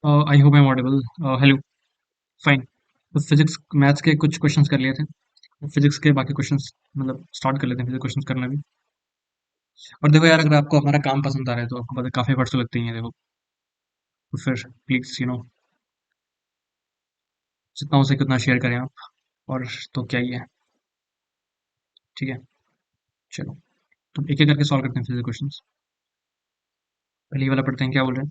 I hope I am audible. Hello. Fine. तो physics maths के कुछ क्वेश्चंस कर लिए थे। फिजिक्स के बाकी क्वेश्चंस मतलब स्टार्ट कर लेते हैं फिजिक्स क्वेश्चंस करना भी। और देखो यार, अगर आपको हमारा काम पसंद आ रहा है तो आपको पता काफी एफर्ट्स तो लगते ही हैं देखो। तो फिर प्लीज जितना हो सके उतना शेयर करें आप। और तो क्या ही है। ठीक है। चलो, तो एक एक करके सॉल्व करते हैं फिजिक्स क्वेश्चंस। पहले वाला पढ़ते हैं, क्या बोल रहे हैं।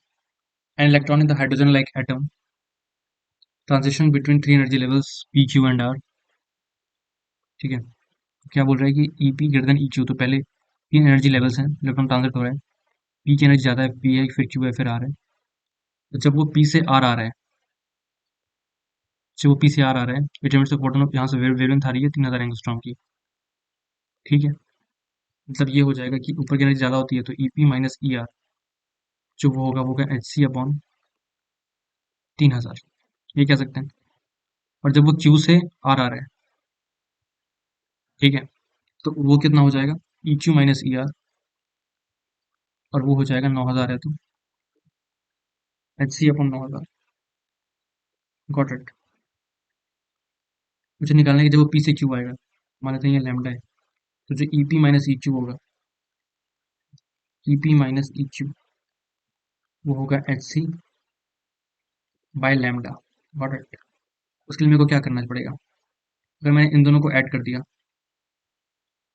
An electron in the hydrogen like atom transition between three energy levels P Q and R. ठीक है। क्या बोल रहा है कि E P greater than E Q, तो पहले तीन एनर्जी लेवल्स हैं, इलेक्ट्रॉन ट्रांजिट हो रहा है। पी की एनर्जी ज़्यादा है, पी है फिर क्यू है फिर आर है। तो जब वो पी से आर आ रहा है, जब वो पी से आर आ रहा है, इट मीन्स फोटोन यहाँ से वेवलेंथ आ रही है 3000 एंगस्ट्रॉम की। ठीक है। मतलब ये हो जाएगा कि ऊपर की एनर्जी ज़्यादा होती है तो ई पी माइनस ई आर, जो वो होगा एच सी अपॉन 3000। ये कह सकते हैं। और जब वो क्यू से आर आ रहा है, ठीक है, तो वो कितना हो जाएगा, E Q minus E R, और वो हो जाएगा 9000 है तो H C upon 9000। Got it. मुझे निकालना है कि जब वो पी से क्यू आएगा, मान लेते हैं ये लैम्डा है, तो जो E P minus E Q होगा, E P minus E Q, वो होगा H C by lambda. Got it. उसके लिए मेरे को क्या करना पड़ेगा, अगर मैंने इन दोनों को ऐड कर दिया,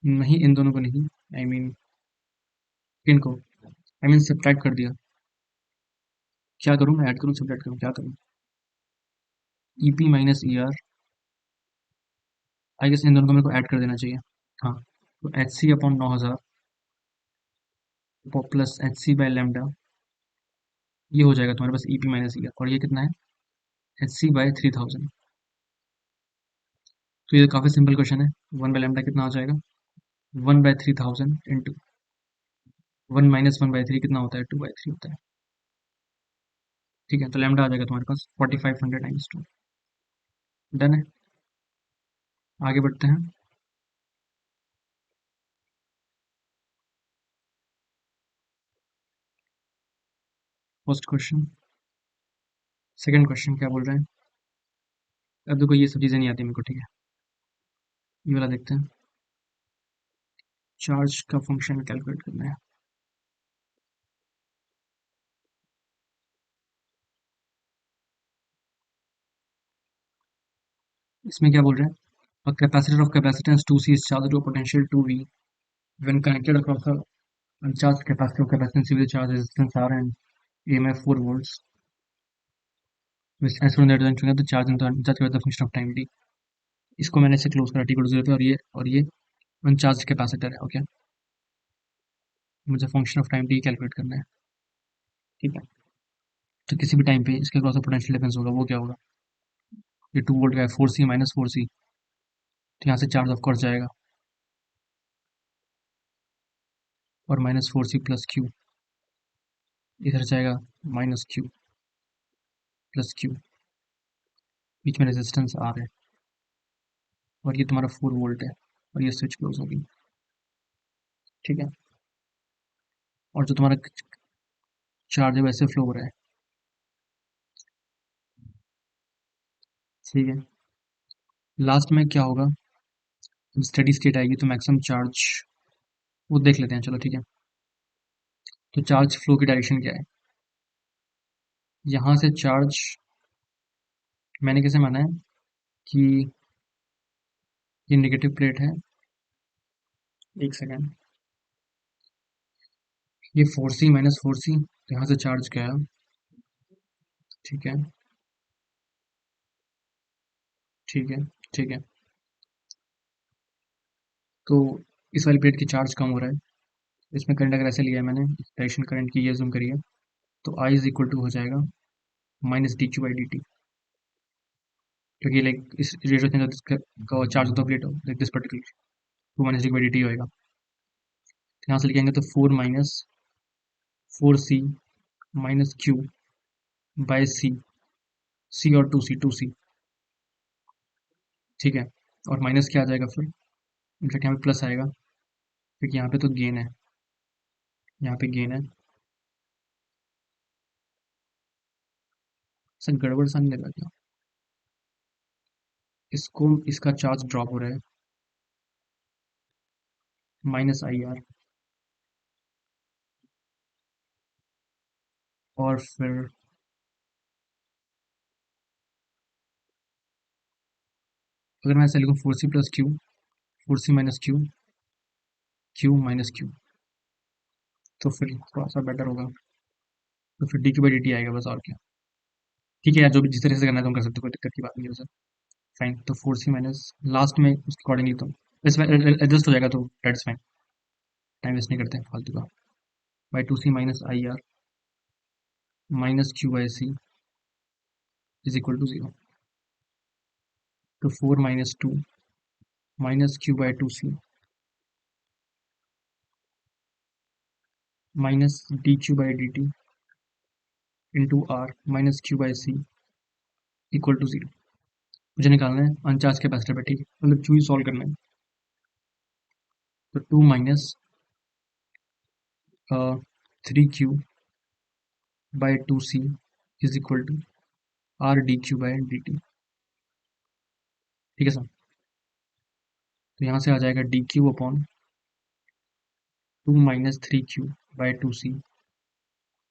नहीं इन दोनों को नहीं, आई मीन किन को, आई मीन सब्ट्रैक्ट कर दिया। क्या करूँ मैं, ऐड करूँ सब्ट्रैक्ट करूँ, क्या करूँ। E P minus E R, I guess इन दोनों को मेरे को ऐड कर देना चाहिए। हाँ, तो H C upon 9000 plus H C by lambda, ये हो जाएगा तुम्हारे पास E P minus E R, और ये कितना है, एच सी बाय 3000। तो ये काफ़ी सिंपल क्वेश्चन है। वन बाय लेमडा कितना हो जाएगा, 1/3000 इंटू 1 - 1/3 कितना होता है, 2/3 होता है। ठीक है, तो लेमडा आ जाएगा तुम्हारे पास 4500 टाइम्स 2। डन है। आगे बढ़ते हैं। First question. सेकंड क्वेश्चन क्या बोल रहे हैं। अब देखो ये सब चीज़ें नहीं आती मेरे को, ठीक है। ये वाला देखते हैं। चार्ज का फंक्शन कैलकुलेट करना है। इसमें क्या बोल रहे हैं, a capacitor of capacitance 2C is charged to a potential 2V when connected across a uncharged capacitor of capacitance with a charge resistance R and EMF 4 volts, which as from that junction the charge in the uncharged with the function of time t। इसको मैंने ऐसे close करा t को 0 पे, और ये अनचार्ज capacitor है। Okay, मुझे function of time t calculate करना है। ठीक है। तो किसी भी टाइम पे इसके क्रॉस पोटेंशियल डिफरेंस होगा, वो क्या होगा, ये 2 वोल्ट का है, 4C माइनस 4C, तो यहाँ से चार्ज ऑफ कोर्स जाएगा, और माइनस 4C प्लस क्यू, इधर जाएगा माइनस क्यू प्लस क्यू, बीच में रेजिस्टेंस आर है, और ये तुम्हारा 4 वोल्ट है, और ये स्विच क्लोज होगी। ठीक है। और जो तुम्हारा चार्ज है वैसे फ्लो हो रहा है। ठीक है। लास्ट में क्या होगा, जब स्टेडी स्टेट आएगी तो मैक्सिमम चार्ज, वो देख लेते हैं, चलो ठीक है। तो चार्ज फ्लो की डायरेक्शन क्या है, यहाँ से चार्ज, मैंने कैसे माना है कि ये नेगेटिव प्लेट है, एक सेकेंड, ये 4C माइनस 4C, तो यहाँ से चार्ज गया। ठीक है, ठीक है, ठीक है। तो इस वाली प्लेट की चार्ज कम हो रहा है, इसमें करंट अगर ऐसे लिया है मैंने, डायरेक्शन करंट की ये जूम करिए, तो I इज इक्वल टू हो जाएगा minus D Q by D T, क्योंकि लाइक इस रेडिएशन के अंदर का चार्ज होता plate like this particular, two minus D by D T होएगा। तो यहाँ से लिखेंगे तो 4 - 4C minus Q by C, C और 2C, ठीक है। और माइनस क्या आ जाएगा फिर, इनफैक्ट यहाँ पे प्लस आएगा, क्योंकि यहाँ पे तो गेन है, यहाँ पे गेन है, सर गड़बड़ सा नहीं लगा क्या? इसको इसका चार्ज ड्रॉप हो रहा है -IR, और फिर अगर मैं ऐसे लिखूँ 4C plus Q, 4C minus Q, Q minus Q, तो फिर थोड़ा सा बेटर होगा। तो फिर dq/dt आएगा बस, और क्या। ठीक है यार, जो भी जिस तरह से करना है तुम कर सकते हो, कोई दिक्कत की बात नहीं है सर। फाइन, तो 4C माइनस लास्ट में उसके अकॉर्डिंगली तुम एडजस्ट हो जाएगा, तो डेट्स फाइन। टाइम वेस्ट नहीं करते हैं फालतू का। By 2C minus IR minus QIC is equal to 0। तो 4 minus 2 minus Q/2C minus dq/dt into R minus Q/C equal to 0। मुझे निकालना है अनचार्ज कैपेसिटर पे, ठीक है, मतलब क्यू सॉल्व करना है। तो 2 minus 3Q by 2C is equal to R dq/dt। ठीक है सर, तो यहाँ से आ जाएगा dq upon 2 minus 3Q by 2C,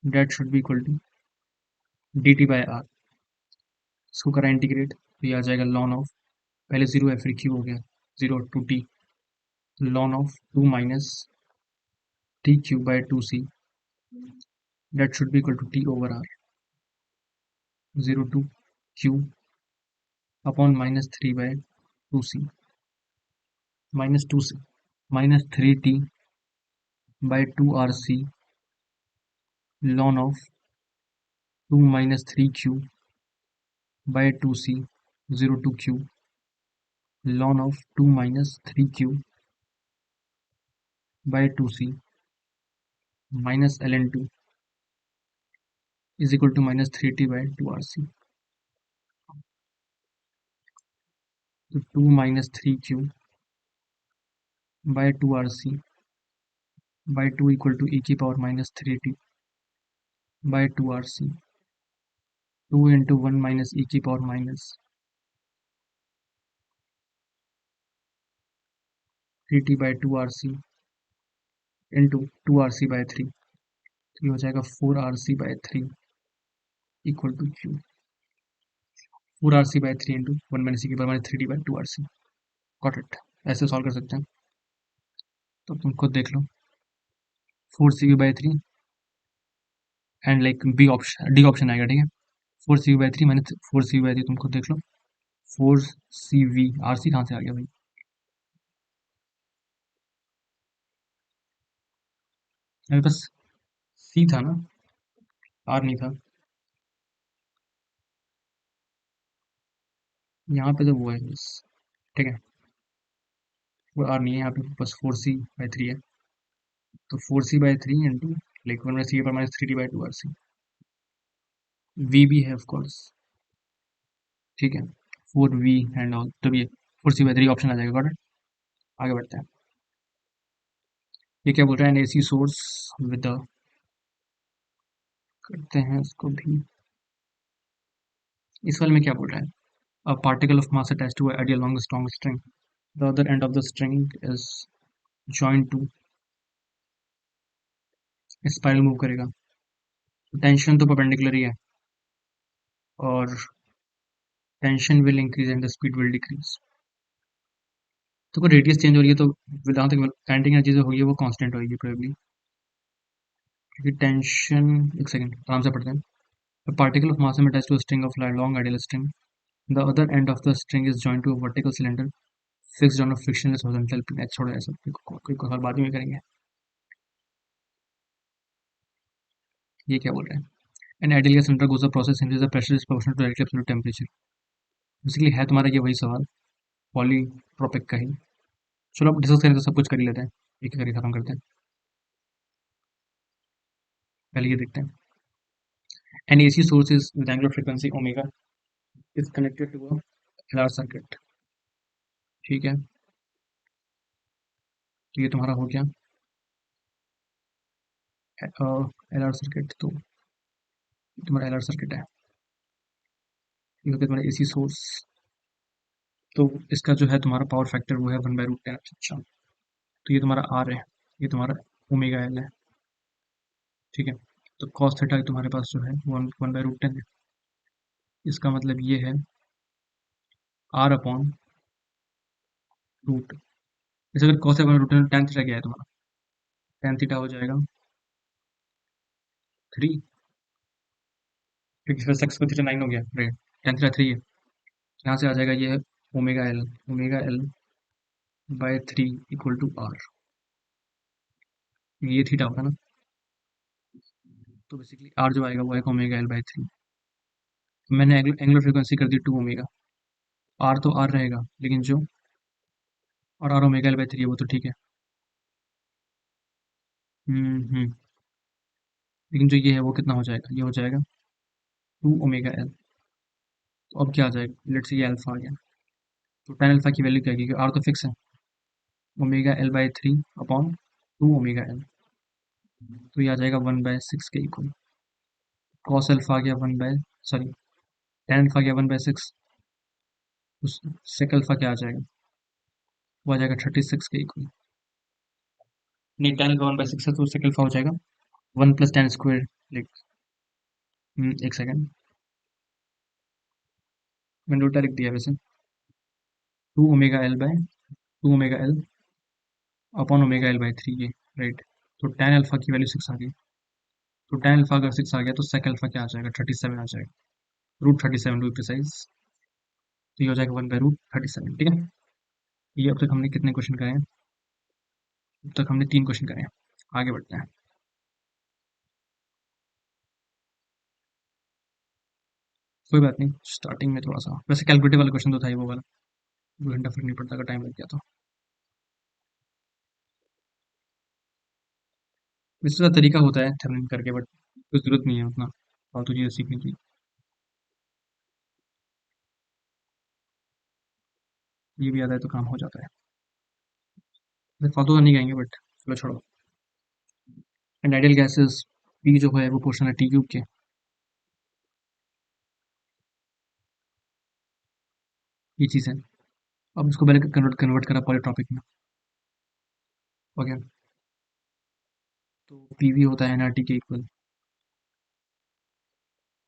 that should be equal to dt/r। इसको करा इंटीग्रेट तो ये आ जाएगा लॉन ऑफ, पहले 0 है फिर q हो गया 0 to t, ln of 2 minus 3Q by 2C, that should be equal to t/r, 0 to q upon minus 3/2C minus 2C minus 3t by 2RC, ln of 2 minus 3Q by 2C, 0 to q, ln of 2 minus 3Q by 2C minus ln2 is equal to minus 3t by 2RC। तो 2 minus 3Q by 2RC by 2 equal to e की power minus 3t by 2RC, 2 into 1 minus e की power minus 3t by 2RC into 2RC by 3, तो ये हो जाएगा 4RC by 3 equal to Q. 4RC by 3 into 1 minus e की power minus 3t by 2RC। Got it, ऐसे solve कर सकते हैं। तो तुम खुद देख लो, 4CB/3 and like B option, D option आएगा, ठीक है। 4CB/3 माइनस 4CB/3, तुम खुद देख लो। 4CV, RC कहाँ से आ गया भाई? मेरे पास C था ना, R नहीं था। यहाँ पे तो वो है बस, ठीक है, वो R नहीं है यहाँ पे, बस 4C/3 है। तो 4C/3 into like 1 minus e की power minus 3t by 2RC, V भी है ऑफ कोर्स, ठीक है, 4V एंड ऑल, तो भी 4C/3 ऑप्शन आ जाएगा। गॉट इट, आगे बढ़ते हैं। ये क्या बोल रहा है, एन AC सोर्स विद, करते हैं इसको भी। इस वाले में क्या बोल रहा है, a particle of mass attached to a eddy along a strong string, the other end of the string is joined to, spiral move करेगा, टेंशन तो परपेंडिकुलर ही है, और tension will increase and the speed will decrease. तो कोई radius change हो रही है, तो जहाँ तक काइनेटिक एनर्जी जो होगी वो कांस्टेंट होगी प्रोबेबली, क्योंकि टेंशन, एक सेकंड आराम से पढ़ते हैं। A particle of mass attached to a string of long ideal string, the other end of the string is joined to a vertical cylinder fixed on a frictionless horizontal plane। छोड़ो ऐसा, कोई हर बाद में करेंगे। ये क्या बोल रहे हैं, an ideal gas undergoes a process in which the pressure is proportional to directly absolute temperature। Basically है तुम्हारा ये वही सवाल, पॉलीट्रोपिक का ही। चलो अब डिस्कस करें तो सब कुछ कर ही लेते हैं, एक एक करके खत्म करते हैं। पहले ये देखते हैं, an AC source is with angular frequency omega is connected to a LR circuit। ठीक है, तो ये तुम्हारा हो गया LR सर्किट, तो तुम्हारा LR सर्किट है। ये हो गया तुम्हारा एसी सोर्स। तो इसका जो है तुम्हारा पावर फैक्टर वो है 1/√10। अच्छा, तो ये तुम्हारा आर है, ये तुम्हारा ओमेगा एल है, ठीक है। तो कॉस थीटा तुम्हारे पास जो है 1/√10 है। इसका मतलब ये है r/रूट। जैसे अगर कॉस √10 tan थीटा क्या है तुम्हारा, tan थीटा हो जाएगा 3, क्योंकि फिर सेक्स को थीटा 9 हो गया, राइट। tan थीटा 3 है, यहाँ से आ जाएगा ये ओमेगा एल/3 इक्वल टू आर। ये थीटा होगा ना, तो बेसिकली आर जो आएगा वो आएगा ओमेगा एल/3। मैंने एंगुलर फ्रीक्वेंसी कर दी 2 ओमेगा। आर तो आर रहेगा, लेकिन जो और आर ओमेगा एल/3 है वो तो ठीक है। हम्म। लेकिन जो ये है वो कितना हो जाएगा, ये हो जाएगा 2 ओमेगा एल। तो अब क्या आ जाएगा, लेट्स से ये अल्फा आ गया, तो tan अल्फा की वैल्यू क्या आएगी, आर तो फिक्स है, ओमेगा एल/3 अपॉन 2 ओमेगा एल। तो ये आ जाएगा 1/6 के इक्वल। कॉस अल्फा आ गया 1/, सॉरी, tan अल्फा आ गया 1/6। उस सेक अल्फा क्या आ जाएगा, वो आ जाएगा 36 के इक्वल। नहीं, tan अल्फा 1/6 है तो सेक अल्फा हो जाएगा 1 + tan² लाइक, एक सेकेंड, मैंने उल्टा लिख दिया वैसे। 2 ओमेगा एल अपॉन ओमेगा एल/3 ये, राइट। तो tan अल्फा की वैल्यू 6 आ गई। तो tan अल्फा अगर 6 आ गया तो सेक अल्फा क्या आ जाएगा, 37 आ जाएगा, √37 टू बी प्रिसाइज। तो ये हो जाएगा 1/√37, ठीक है। ये अब तक हमने कितने क्वेश्चन करे हैं, अब तक हमने 3 क्वेश्चन करे हैं। आगे बढ़ते हैं। कोई बात नहीं, स्टार्टिंग में थोड़ा सा वैसे कैलकुलेटिव वाला क्वेश्चन तो था ही वो वाला, 2 घंटा फर्क नहीं पड़ता अगर टाइम लग गया तो। वैसे तो तरीका होता है थेवनिन करके, बट कोई जरूरत नहीं है उतना फालतू चीज़ें सीखने की। ये भी आता है तो काम हो जाता है। वैसे फालतू तो नहीं कहेंगे, बट चलो छोड़ो। एंड आइडियल गैसेस पी जो है वो पोर्शन है टी क्यूब के। ये चीज़ है। अब इसको पहले कन्वर्ट कन्वर्ट करा पॉलीट्रॉपिक में। ओके, तो पी वी होता है एन आर टी के इक्वल।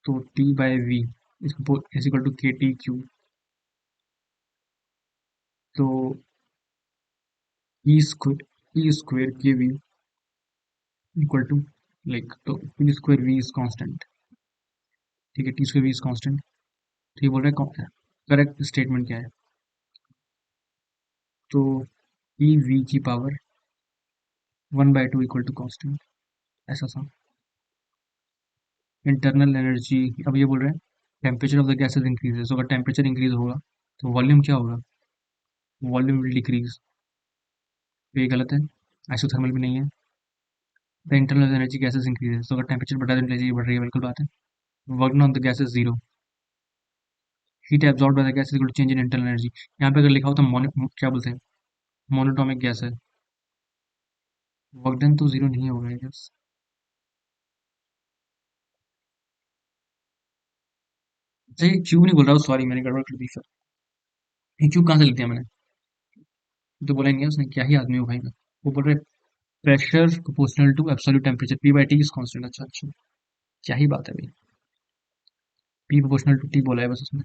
तो टी बाई वी इसको is equal to K T Q. तो ई स्क्वायर के वी इक्वल टू, लाइक, तो P square V is constant, ठीक है, T square V is constant. तो ये बोल रहे हैं करेक्ट स्टेटमेंट क्या है, तो पी वी की पावर 1/2 इक्वल टू कांस्टेंट, ऐसा सा। इंटरनल एनर्जी, अब ये बोल रहे हैं temperature of the gases increases, तो अगर टेम्परेचर इंक्रीज होगा तो वॉल्यूम क्या होगा, वॉल्यूम विल डिक्रीज। तो ये गलत है, आइसोथर्मल भी नहीं है। The internal energy gases increases, तो अगर टेम्परेचर बढ़ा तो एनर्जी बढ़ रही है, बिल्कुल बात है। Work on the gas is zero, heat absorb by the gas is equal to change in internal energy. यहाँ पे अगर लिखा हो तो क्या बोलते हैं, मोनोटॉमिक गैस है, वर्क डन तो जीरो नहीं होगा गैस। अच्छा, ये क्यूब नहीं बोल रहा हूँ, सॉरी मैंने गड़बड़ कर दी सर। ये क्यूब कहाँ से लिख दिया मैंने, तो बोला नहीं है उसने, क्या ही आदमी हो भाई मैं। वो बोल रहे pressure proportional to absolute temperature, P by T is constant. अच्छा अच्छा, क्या ही बात है भाई, पी प्रोपोर्शनल टू टी बोला है बस उसने।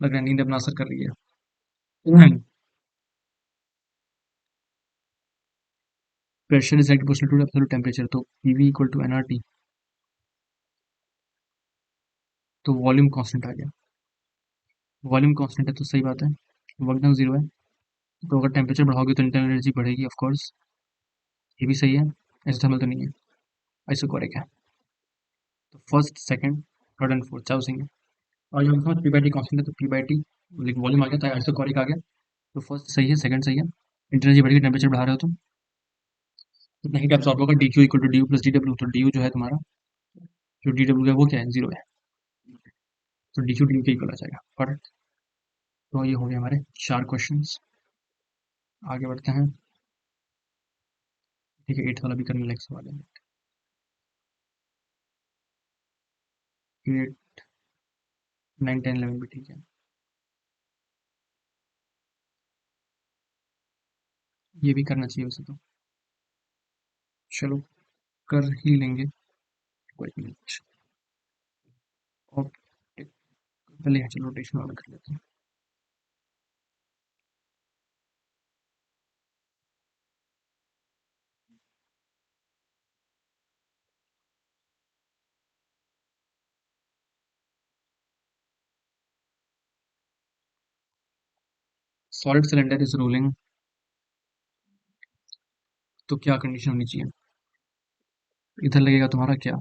लग रहा है नींद अपना असर कर रही है। Pressure is proportional to absolute temperature, तो पीवी इक्वल टू एनआरटी। तो वॉल्यूम कांस्टेंट आ गया, वॉल्यूम कांस्टेंट है तो सही बात है, वर्क डन जीरो है। तो अगर टेम्परेचर बढ़ाओगे तो इंटरनल एनर्जी बढ़ेगी ऑफ कोर्स, ये भी सही है। ऐसे थर्मल तो नहीं है, ऐसे करेक्ट है। तो first second third and fourth चारों सही है। और जब समझ पी बाई टी कांस्टेंट है तो P by T like volume आ गया था, ऐसे करेक्ट आ गया। तो फर्स्ट सही है, सेकंड सही है। इंटरनल बढ़ेगी, टेम्परेचर बढ़ा रहे हो तो कितना हीट एब्सॉर्ब होगा, D Q equal to D U plus D W. तो डी यू जो है तुम्हारा, जो डी डब्ल्यू है वो क्या है, जीरो है। तो डी क्यू डी यू के इक्वल आ जाएगा, और तो ये हो गए हमारे 4 क्वेश्चंस। आगे बढ़ते हैं। ठीक है, 8th वाला भी करने लायक सवाल है। एट, 9 10 11 भी ठीक है। ये भी करना चाहिए वैसे तो। चलो कर ही लेंगे। कोई मिनट। और पहले यहाँ चलो रोटेशन वाला कर लेते हैं। सॉलिड सिलेंडर इज रोलिंग, तो क्या कंडीशन होनी चाहिए? इधर लगेगा तुम्हारा क्या,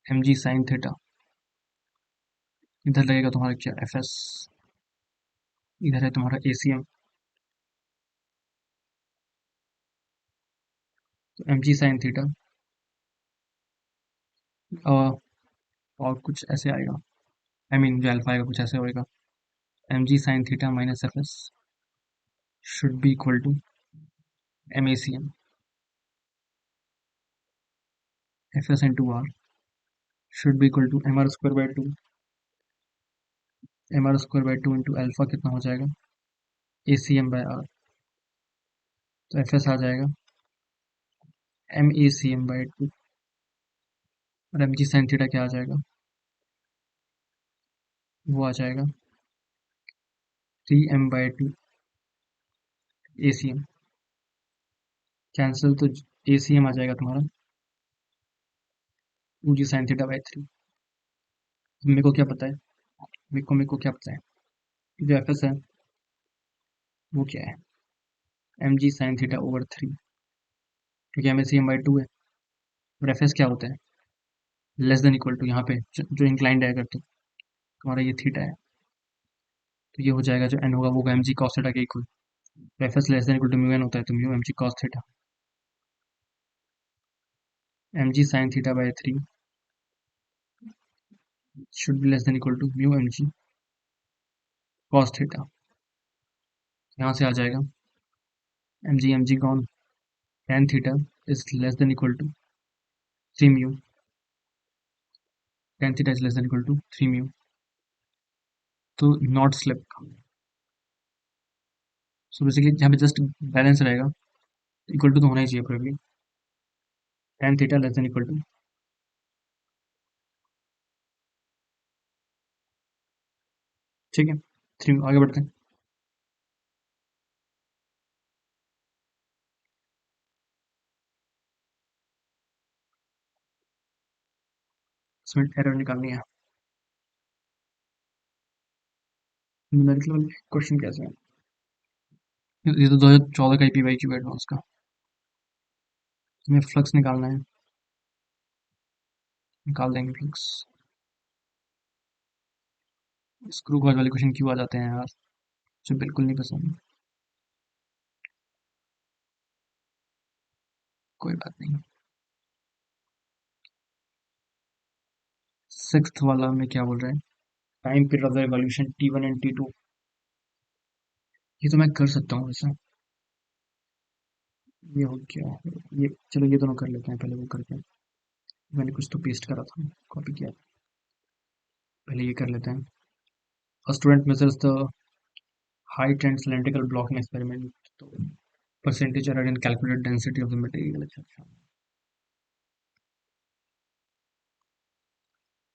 एम जी साइन थीटा। इधर लगेगा तुम्हारा क्या, एफ एस। इधर है तुम्हारा ए सी एम। तो एम जी साइन थीटा और कुछ ऐसे आएगा, आई मीन जो अल्फा आएगा कुछ ऐसे होएगा, M ji sine theta minus F S should be equal to M A C M F S into R should be equal to M R square by two. M R square by two into alpha कितना हो जाएगा, A C M by R. तो F S आ जाएगा M A C M by two, और M जी sine theta क्या आ जाएगा, वो आ जाएगा 3 m by two a C m. Cancel, तो ए सी एम आ जाएगा तुम्हारा 2 जी साइन थीटा बाई 3। मेरे को क्या पता है, मेरे को क्या पता है, जो एफ एस है वो क्या है, एम जी साइन थीटा ओवर 3, क्योंकि m A C M by two है। और एफ एस क्या होता है, लेस देन इक्वल टू, यहाँ पे जो इंक्लाइंड है अगर तो तुम्हारा ये थीटा है, तो ये हो जाएगा जो एन होगा वो एम जी कॉस थीटा के equal. F s less than equal to mu n होता है, तो mu m g cos theta, m ji sine theta by 3 should be less than equal to mu m g cos theta. यहाँ से आ जाएगा m g gone, tan theta is less than equal to 3 mu, tan theta is less than equal to 3 mu. तो not slip, so basically यहाँ पे just balance रहेगा, equal to तो होना ही चाहिए probably, tan theta less than equal to. ठीक है, 3 आगे बढ़ते हैं। इसमें एरर निकालनी है। न्यूमेरिकल वाले क्वेश्चन कैसे हैं, ये तो 2014 का ही पीवाईक्यू एडवांस का। हमें फ्लक्स निकालना है, निकाल देंगे फ्लक्स। स्क्रू गॉज वाले क्वेश्चन क्यों आ जाते हैं यार, मुझे बिल्कुल नहीं पसंद। कोई बात नहीं। सिक्स्थ वाला में क्या बोल रहे हैं, time period of the revolution T1 and T2। ये तो मैं कर सकता हूँ वैसे। ये हो गया, ये चलो ये दोनों कर लेते हैं, पहले वो करते हैं। मैंने कुछ तो पेस्ट करा था, कॉपी किया, पहले ये कर लेते हैं। A student measures the height and cylindrical block in experiment, तो percentage error in calculated density of the material। अच्छा अच्छा,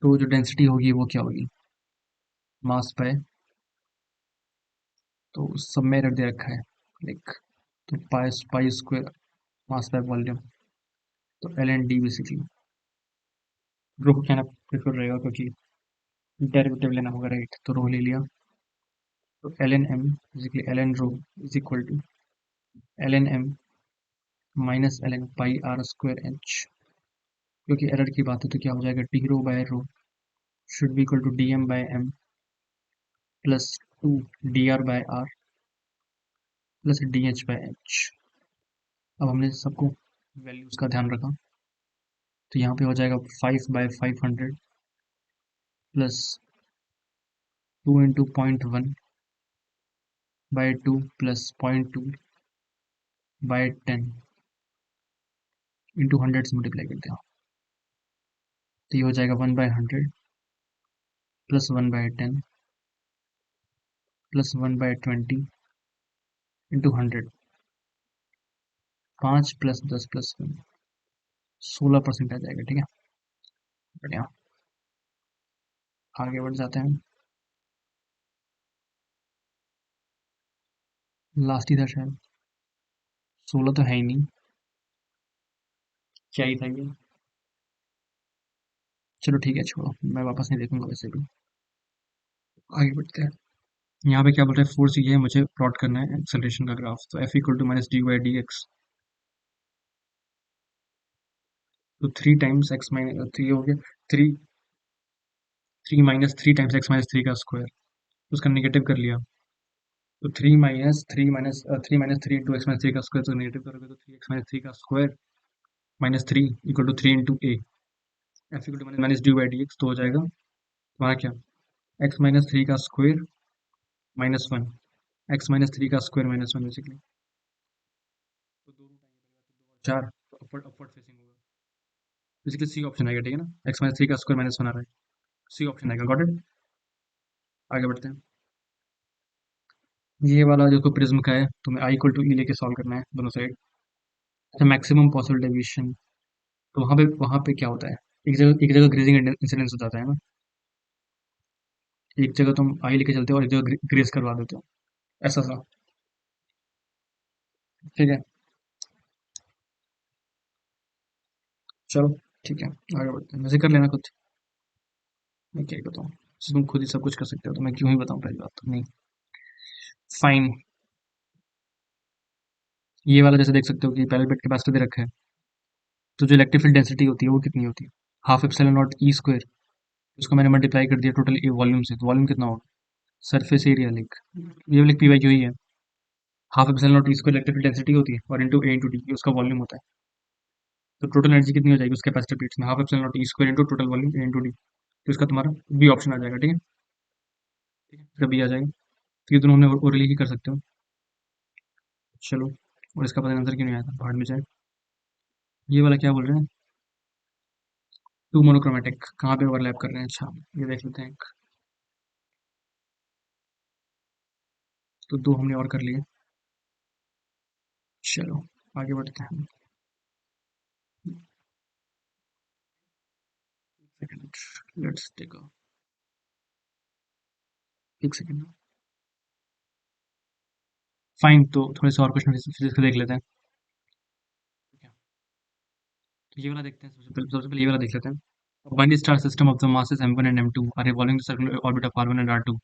तो जो डेंसिटी होगी वो क्या होगी, मास बाय, तो सब में एरर दे रखा है लाइक, तो pi pi square mass by volume, तो L N D basically. Rho को कहना प्रेफर रहेगा क्योंकि डेरिवेटिव लेना होगा राइट, तो रो ले लिया। तो L n m basically l n rho is equal to l n m minus l n pi r square h. क्योंकि एरर की बात है तो क्या हो जाएगा, d rho by rho should be equal to d m by m plus 2 d r by r plus d h by h. अब हमने सबको वैल्यूज का ध्यान रखा, तो यहाँ पे हो जाएगा 5/500 plus 2 × 0.1 by 2 plus 0.2 by 10 into 100 से मल्टीप्लाई करते हैं, तो ये हो जाएगा 1/100 plus 1/10 plus 1/20 into 100, 5 plus 10 plus 1, 16% आ जाएगा। ठीक है, बढ़िया। आगे बढ़ जाते हैं। लास्ट ही था शायद, 16 तो है ही नहीं, क्या ही था ये। चलो ठीक है, छोड़ो, मैं वापस नहीं देखूंगा वैसे भी। आगे बढ़ते हैं। यहाँ पे क्या बोल रहा है, फोर्स ये है, मुझे प्लॉट करना है एक्सेलरेशन का ग्राफ। तो f equal to minus d y d x, तो 3 टाइम्स एक्स माइनस 3 हो गया, 3 टाइम्स एक्स माइनस 3 का स्क्वायर, उसका नेगेटिव कर लिया। तो 3 इंटू एक्स माइनस 3 का स्क्वायर, तो नेगेटिव करोगे तो 3x-3 का square minus 3 equal to 3 into a, f equal to minus D by d x. तो हो जाएगा तुम्हारा क्या, x-3 का स्क्वायर माइनस 1, x-3 का स्क्वायर माइनस 1 बेसिकली। तो दो रूट आएंगे, 4, तो अपवर्ड अपवर्ड फेसिंग होगा, बेसिकली सी ऑप्शन आएगा। ठीक है ना, x-3 का स्क्वायर माइनस 1 आ रहा है, सी ऑप्शन आएगा। Got it. आगे बढ़ते हैं। ये वाला जो कोई प्रिज्म का है, तुम्हें आई इक्वल टू ई लेके सॉल्व करना है दोनों साइड। अच्छा, मैक्सिमम पॉसिबल डेविएशन, तो वहाँ पे क्या होता है, एक जगह ग्रेजिंग इंसिडेंस हो जाता है ना, एक जगह तुम आई लेके चलते हो और एक जगह ग्रेस करवा देते हो, ऐसा सा। ठीक है, चलो ठीक है, आगे बढ़ते हैं। वैसे कर लेना खुद, मैं क्या ही बताऊँ, तुम खुद ही सब कुछ कर सकते हो, तो मैं क्यों ही बताऊँ, पहली बात तो नहीं। फाइन, ये वाला जैसे देख सकते हो कि पहले बेड कैपेसिटी दे रखा है, तो जो इलेक्ट्रिक फील्ड डेंसिटी होती है वो कितनी होती है, half epsilon not E square. उसको मैंने मल्टीप्लाई कर दिया टोटल ए वॉल्यूम से, तो वॉल्यूम कितना होगा, सरफेस एरिया लिख, ये लिख पी वाई क्यू ही है। Half epsilon not E square electric field density होती है, और इंटू ए इंटू डी ये उसका वॉल्यूम होता है। तो टोटल एनर्जी कितनी हो जाएगी उस कैपेसिटर प्लेट्स में, half epsilon not E square into total volume A into D. तो इसका तुम्हारा बी ऑप्शन आ जाएगा। ठीक है, ठीक है, इसका बी आ जाएगा। तो ये दोनों हमने ओरली ही कर सकते हो। चलो, और इसका पता आंसर क्यों नहीं आया था, भाड़ में जाए। ये वाला क्या बोल रहे हैं, टू मोनोक्रोमेटिक कहाँ पे ओवरलैप कर रहे हैं, अच्छा ये देख लेते हैं। तो दो हमने और कर लिए। चलो आगे बढ़ते हैं। सेकंड, लेट्स टेक अ, एक सेकंड। फाइन, तो थोड़े से और क्वेश्चन फिजिक्स के देख लेते हैं। ठीक है, तो ये वाला देखते हैं, सबसे पहले ये वाला देख लेते हैं। Binary star system of the masses m1 and m2 are revolving the circular orbit of r1 and r2,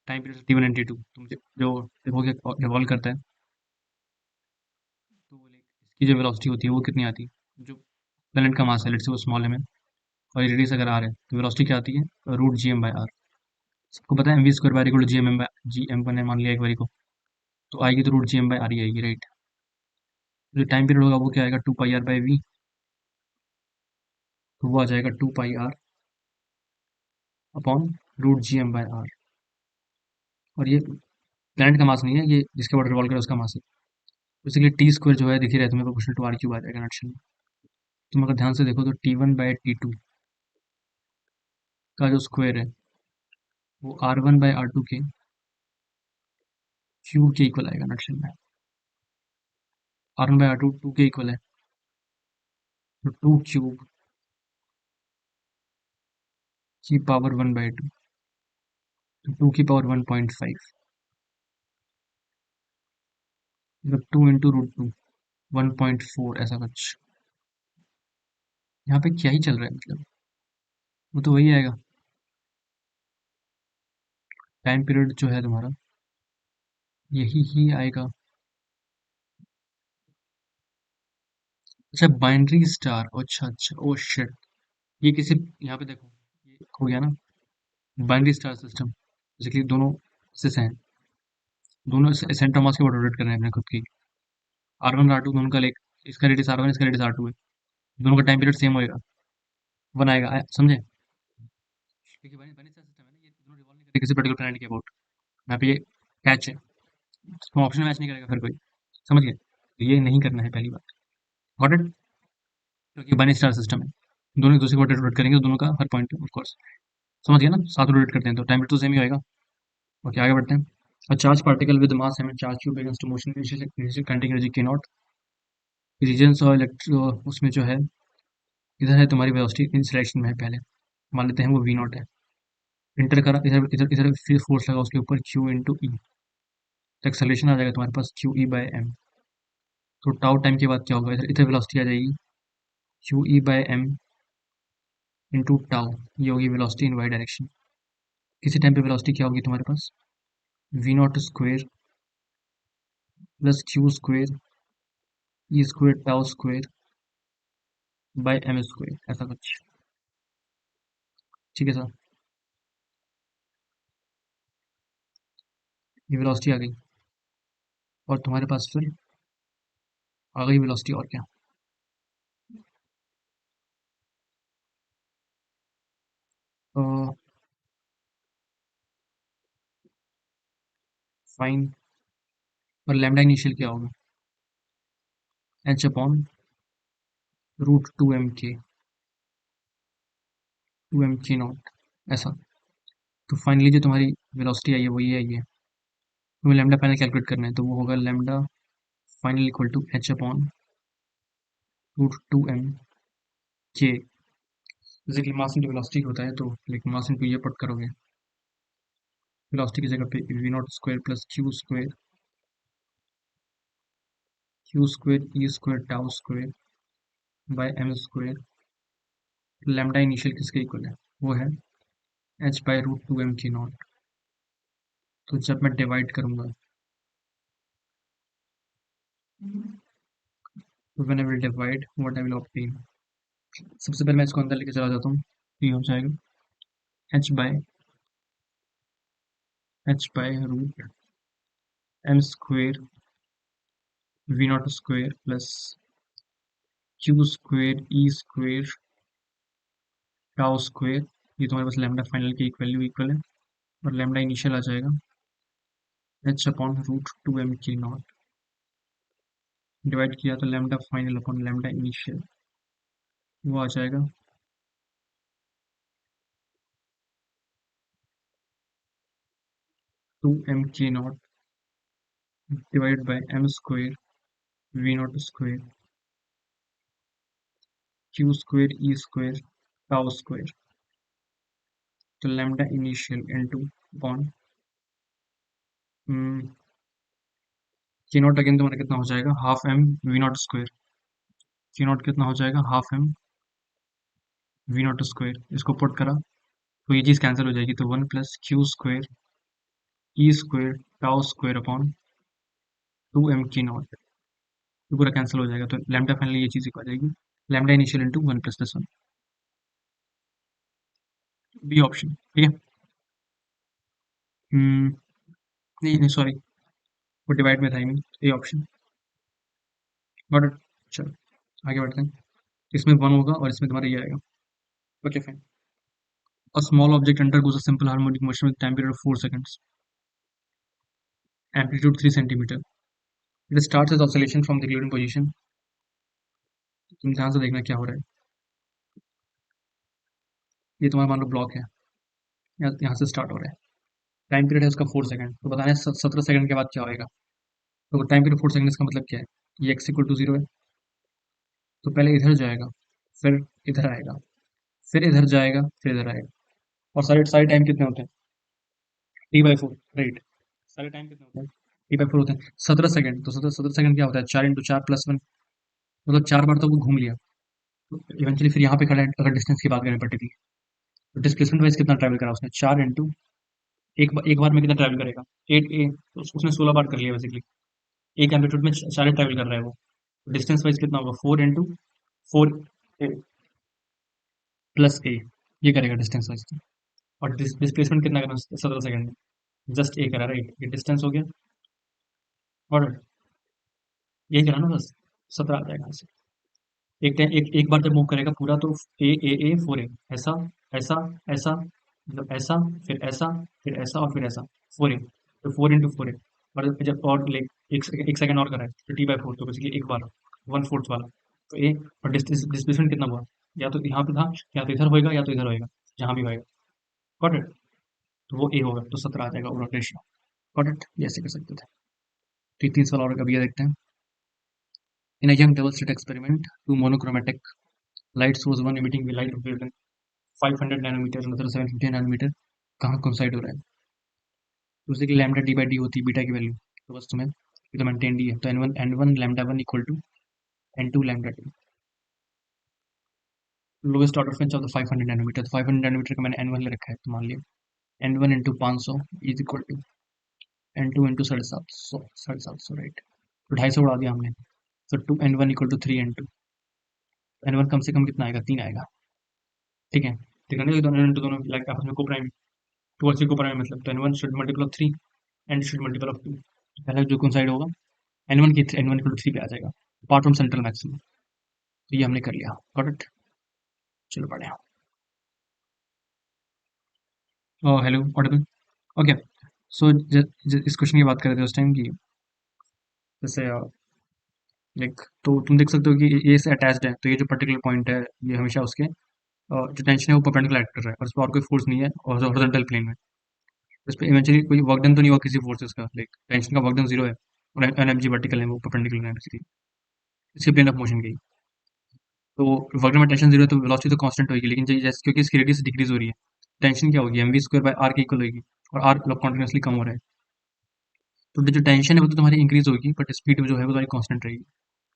time period t1 and t2। तुम जो देखोगे रिवॉल्व करता है, तो इसकी जो वेलोसिटी होती है वो कितनी आती है, जो प्लेनेट का मास है लेट्स से वो स्मॉल है, और रेडियस अगर आर है, तो वेलोसिटी क्या आती है, root G M by R. सबको पता है M V square bar equal to G M one है, मान लिया एक बारी को, तो आएगी तो root G M by R ही आएगी, राइट। जो टाइम पीरियड होगा वो क्या आएगा, 2 पाई आर बाई वी, तो वो आ जाएगा 2 pi R upon root G M by R. और ये प्लैनेट का मास नहीं है, ये जिसके ऊपर रिवॉल्व करे उसका मास है। बेसिकली टी स्क्वायर जो है दिख ही रहा है तुम्हें, प्रोपोर्शनल टू आर क्यूब आ जाएगा नक्शे में। तुम अगर ध्यान से देखो तो T1/T2 का जो स्क्वायर है वो R1/R2 के क्यूब के इक्वल आएगा नक्शे में। R1/R2 टू के इक्वल है, तो 2 क्यूब की पावर 1/2, तो 2 की पावर 1.5, मतलब 2 × √2, 1.4 ऐसा कुछ। यहाँ पे क्या ही चल रहा है मतलब, वो तो वही आएगा, टाइम पीरियड जो है तुम्हारा यही ही आएगा। अच्छा, बाइनरी स्टार, अच्छा अच्छा, ओ शिट, ये किसी, यहाँ पे देखो ये हो गया ना, बाइनरी स्टार सिस्टम, बेसिकली दोनों सिस हैं, दोनों सेंटर मास के ऊपर रोटेट कर रहे हैं अपने खुद की। R1 R2 दोनों का लाइक, इसका रेडियस R1 इसका रेडियस R2 है, दोनों का टाइम पीरियड सेम होएगा, 1 आएगा, समझे। क्योंकि बाइनरी स्टार सिस्टम है ना, ये दोनों रिवॉल्व नहीं करते किसी पर्टिकुलर प्लैनेट के अबाउट। यहाँ पे ये कैच है, तो ऑप्शन मैच नहीं करेगा फिर कोई, समझ गए, तो ये नहीं करना है पहली बात। गॉट इट, क्योंकि बाइनरी स्टार सिस्टम है, दोनों एक दूसरे को रोटेट करेंगे तो दोनों का हर पॉइंट ऑफ कोर्स, समझ गया ना, साथ रोटेट करते हैं तो टाइम पीरियड तो सेम ही होएगा। ओके, आगे बढ़ते हैं। A charge particle with mass m and charge q begins to motion initially containing energy k naught regions और इलेक्ट्रो उसमें जो है, इधर है तुम्हारी वेलोसिटी इन डायरेक्शन में है पहले, मान लेते हैं वो v नॉट है। इंटर करा, इधर इधर इधर फिर फोर्स लगा उसके ऊपर q इंटू ई, तो एक्सेलरेशन आ जाएगा तुम्हारे पास q e बाय m। तो टाउ टाइम के बाद क्या होगा, इधर इधर वेलोसिटी आ जाएगी q e by m into tau, ये होगी वेलोसिटी इन वाई डायरेक्शन। किसी टाइम पे वेलोसिटी क्या होगी तुम्हारे पास, v naught square plus q square e square tau square by m square, ऐसा कुछ। ठीक है सर, ये वेलोसिटी आ गई और तुम्हारे पास फिर आ गई वेलोसिटी, और क्या। फाइन, और लैम्डा इनिशियल क्या होगा, h upon root two M के नॉट, ऐसा। तो फाइनली जो तुम्हारी वेलोसिटी आई है वो ये आई है, तुम्हें लैम्डा फाइनल कैलकुलेट करना है, तो वो होगा lambda final equal to h upon root two M k. Basically mass into velocity होता है, तो लाइक मास इंटू ये पुट करोगे, वेलोसिटी की जगह पे v naught square plus Q square E square tau square by m square. Lambda initial किसके equal है, वो है h by root two M के नॉट। तो जब मैं डिवाइड करूंगा, तो when I will divide what I will obtain, सबसे पहले मैं इसको अंदर लेके चला जाता हूँ, ये हो जाएगा h by root m square v naught square plus q square e square tau square. ये तुम्हारे पास लैम्डा फाइनल की एक वैल्यू इक्वल है, और लैम्डा इनिशियल आ जाएगा h upon root two M के नॉट। डिवाइड किया तो lambda final upon lambda initial, वो आ जाएगा टू एम के naught divide by m square v naught square q square e square tau square. तो lambda initial into upon k naught again तुम्हारा कितना हो जाएगा, half m v naught square. K naught कितना हो जाएगा, half m v naught square. इसको put करा तो ये चीज़ कैंसिल हो जाएगी, तो वन प्लस क्यू स्क्वायर ई square tau square upon two M के नॉट, ये पूरा कैंसिल हो जाएगा। तो लैम्डा फाइनली ये चीज़ आ जाएगी lambda initial into one plus this one, b option. ठीक है। नहीं नहीं सॉरी, वो डिवाइड में था ही नहीं, ए ऑप्शन। Got it. चलो आगे बढ़ते हैं, इसमें वन होगा और इसमें तुम्हारा ये आएगा। Okay fine. A small object undergoes a simple harmonic motion with time period of 4 seconds, amplitude 3 centimeter. It starts as oscillation from the equilibrium position. तुम ध्यान से देखना क्या हो रहा है, ये तुम्हारा मान लो ब्लॉक है, यहाँ से स्टार्ट हो रहा है, टाइम पीरियड है उसका 4 सेकंड, तो बताना है 17 सेकंड के बाद क्या होएगा। तो टाइम पीरियड 4 सेकंड, इसका मतलब क्या है, ये एक्स इक्वल टू जीरो है, तो पहले इधर जाएगा, फिर इधर आएगा, फिर इधर जाएगा, फिर इधर आएगा। और सारे सारे टाइम कितने होते हैं, टी बाई फोर, राइट। सारे टाइम कितने होते हैं, टी बाई फोर होते हैं। 17 सेकंड, तो 17 सेकंड क्या होता है, 4 इंटू 4 प्लस 1, मतलब 4 बार तो वो घूम लिया। इवेंचुअली फिर यहाँ पे खड़ा है, अगर डिस्टेंस की बात करें पर्टिकुलरली, तो डिस्प्लेसमेंट वाइज कितना ट्रैवल करा उसने, 4 इंटू एक बार में कितना ट्रैवल करेगा, एट ए, तो उसने 16 बार कर लिया बेसिकली। एक एम्पलीट्यूड में 4 ट्रैवल कर रहा है वो, डिस्टेंस वाइज कितना होगा, 4 इंटू 4 प्लस ए, ये करेगा डिस्टेंस वाइज। और डिस्प्लेसमेंट कितना करना, 17 सेकंड में जस्ट ए करा, राइट, ये डिस्टेंस हो गया। और यही करा ना, बस 17 आ जाएगा ऐसे। एक बार जब मूव करेगा पूरा, तो ए 4 ए, ऐसा ऐसा ऐसा, मतलब ऐसा, फिर ऐसा, फिर ऐसा और फिर ऐसा, 4 ए, तो 4 इंटू 4 ए। और जब और लाइक एक सेकंड और करा है, तो टी बाई फोर, तो बेसिकली एक बार 1/4 वाला, तो ए। और डिस्प्लेसमेंट कितना हुआ, या तो यहाँ पे था, या तो इधर होएगा, या तो इधर होएगा, जहाँ भी होएगा। Got it. तो वो ए होगा, तो 17 आ जाएगा ओवरऑल रेशियो। Got it? ये ऐसे कर सकते थे। तो ये 3 सवाल और कभी देखते हैं। In a Young double slit experiment, two monochromatic light source, one emitting light of greater than 500 nanometre, another 750 nanometre, कहाँ कोइंसाइड हो रहा है? तो उसी की लैम्डा डी बाई डी होती है बीटा की वैल्यू, तो बस तुम्हें ये तो मेंटेन डी है, तो n1 lambda 1 equal to n2 lambda 2। Lowest order fringe of the 500 nanometre, तो 500 नैनोमीटर का मैंने n1 ले रखा है, तो मान लिया n1 into 500 is equal to n2 into 750, right. तो 250 उड़ा दिया हमने, तो to n1 equal to 3 n2, n1 कम से कम कितना आएगा? 3 आएगा, ठीक है। ठीक है ना, ये दोनों n2 दोनों लाइक आपस में को प्राइम, टू और थ्री को प्राइम मतलब, तो n1 should multiple of 3, n2 should multiple of 2। पहला जो कोइंसाइड होगा n1 की n1 इक्वल टू 3 पे आ जाएगा, अपार्ट फ्रॉम सेंट्रल मैक्सिमम। तो ये हमने कर लिया, गॉट इट? चलो पढ़े। Hello, Audible? ओके। सो इस क्वेश्चन की बात कर रहे थे उस टाइम की, जैसे लाइक, तो तुम देख सकते हो कि ये से अटैच्ड है, तो ये जो पर्टिकुलर पॉइंट है ये हमेशा उसके जो टेंशन है वो परपेंडिकुलर एक्ट कर रहा है, और उस पर और कोई फोर्स नहीं है, और हॉरिजॉन्टल प्लेन में इस पर इवेंचुअली कोई वर्क डन तो नहीं हुआ किसी फोर्सेस का, लाइक टेंशन का वर्क डन जीरो है, और एनर्जी वर्टिकल है, वो परपेंडिकुलर है बेसिकली इसके प्लेन ऑफ मोशन की। तो वर्क डन में टेंशन जीरो है, तो वेलोसिटी तो कांस्टेंट होगी, लेकिन जैसे क्योंकि इसकी रेडियस डिक्रीज हो रही है, टेंशन क्या होगी? mv स्क्वायर बाय आर के इक्वल होगी, और आर कॉन्टिन्यूसली कम हो रहा है, तो जो टेंशन है वो तो तुम्हारी इंक्रीज होगी, बट स्पीड जो है वो तुम्हारी कांस्टेंट रहेगी,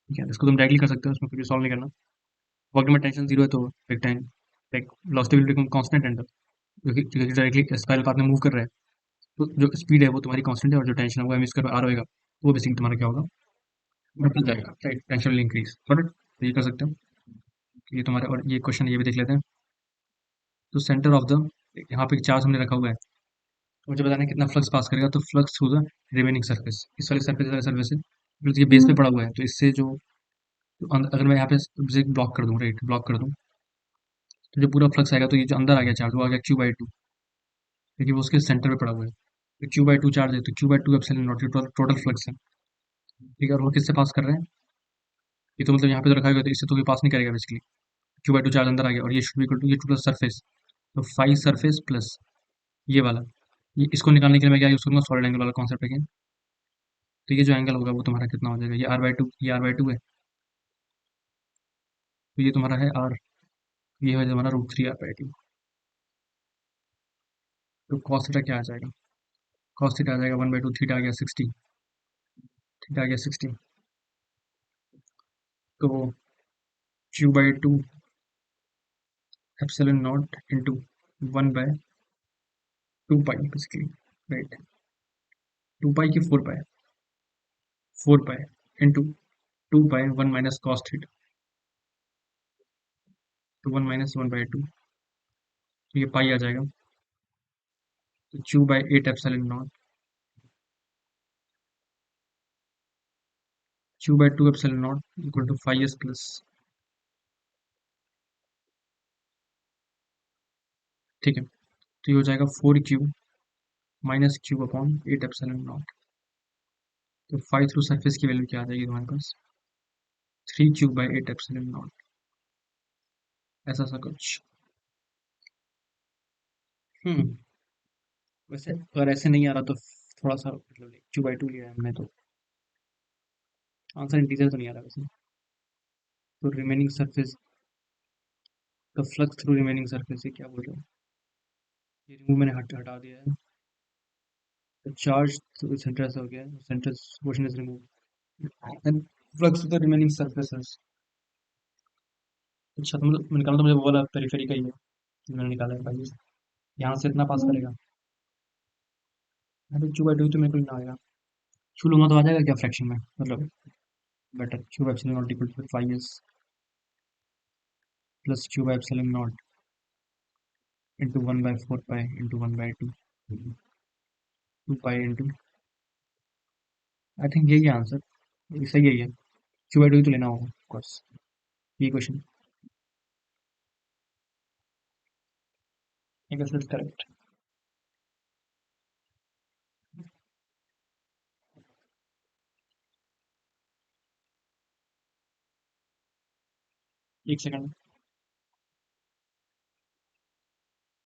ठीक है। इसको तुम डायरेक्टली कर सकते हो, उसमें कुछ सॉल्व नहीं करना। वर्क में टेंशन जीरो है, तो एक time like velocity will become constant, and क्योंकि डायरेक्टली स्पाइरल पाथ में मूव कर रहा है, तो जो स्पीड है वो तुम्हारी कांस्टेंट है, और जो टेंशन है वो एम स्क्वायर आर होएगा, तो वो बेसिकली तुम्हारा क्या होगा? बढ़ता जाएगा, right? Tension will increase, but तो ये कर सकते हो। ये तुम्हारा, और ये क्वेश्चन ये भी देख लेते हैं। तो सेंटर ऑफ द, यहाँ पे चार्ज हमने रखा हुआ है, तो मुझे बताना है कितना फ्लक्स पास करेगा, तो flux through the remaining surface, इस वाले सर्फेस से, ये बेस पे पड़ा हुआ है, तो इससे जो अगर मैं यहाँ पे ब्लॉक कर दूँ, राइट, ब्लॉक कर दूँ, तो जो पूरा फ्लक्स आएगा, तो ये जो अंदर आ गया चार्ज वो आ गया Q/2, क्योंकि वो उसके सेंटर पे पड़ा हुआ है, तो Q/2 चार्ज है, तो Q/2 epsilon not total flux है, ठीक है। और वो किससे पास कर रहे हैं? ये तो मतलब यहाँ पे तो रखा गया, तो इससे तो कोई पास नहीं करेगा बेसिकली। Q/2 चार्ज अंदर आ गया, और ये शुड बी इक्वल टू, ये टू प्लस सरफेस, तो फाई सरफेस प्लस ये वाला, ये इसको निकालने के लिए मैं क्या यूज करूंगा? सॉलिड एंगल वाला कॉन्सेप्ट है। तो ये जो एंगल होगा वो तुम्हारा कितना हो जाएगा? ये r/2, ये r/2 है, तो ये तुम्हारा है r, ये हो जाएगा हमारा √3r/2। तो cos थीटा क्या आ जाएगा? cos थीटा आ जाएगा 1/2, थीटा आ गया 60, थीटा आ गया 60, तो Q/2 epsilon not into 1/2 pi basically, right. 2 पाई की 4 पाई, 4 पाई इंटू 2 पाई 1 - cos थीटा, तो 1 - 1/2, तो ये पाई आ जाएगा, तो Q/8 epsilon naught, Q/2 epsilon naught equal to 5s plus, ठीक है। तो ये हो जाएगा 4Q - Q/8 एप्सिलॉन नॉट, तो 5 थ्रू सरफेस की वैल्यू क्या आ जाएगी तुम्हारे पास? 3Q/8 एप्सिलॉन नॉट, ऐसा सा कुछ। हम्म वैसे अगर ऐसे नहीं आ रहा तो थोड़ा सा मतलब Q/2 लिया है हमने, तो आंसर इंटीजर तो नहीं आ रहा वैसे। तो रिमेनिंग सरफेस, तो फ्लक्स थ्रू रिमेनिंग सरफेस से क्या बोल रहे हो? ये रिमूव मैंने हटा दिया है, तो चार्ज तो सेंटर से हो गया है, centre portion is remove, and flux to the remaining surfaces. अच्छा, तो मतलब निकाला तो मुझे वो वाला पेरिफेरी का ही है जो मैंने निकाला है भाई, यहाँ से इतना पास करेगा। अरे Q/2 तो मेरे को ना आएगा, छू लूंगा तो आ जाएगा क्या फ्रैक्शन में, मतलब बेटर Q/एप्सिलॉन naught equal to 5s plus Q/एप्सिलॉन naught into 1/4 pi into 1/2, 2 pi into, I think यही है आंसर, ये सही है ये। Q/2 तो लेना होगा ऑफ कोर्स, ये question, I guess it's correct. एक सेकंड।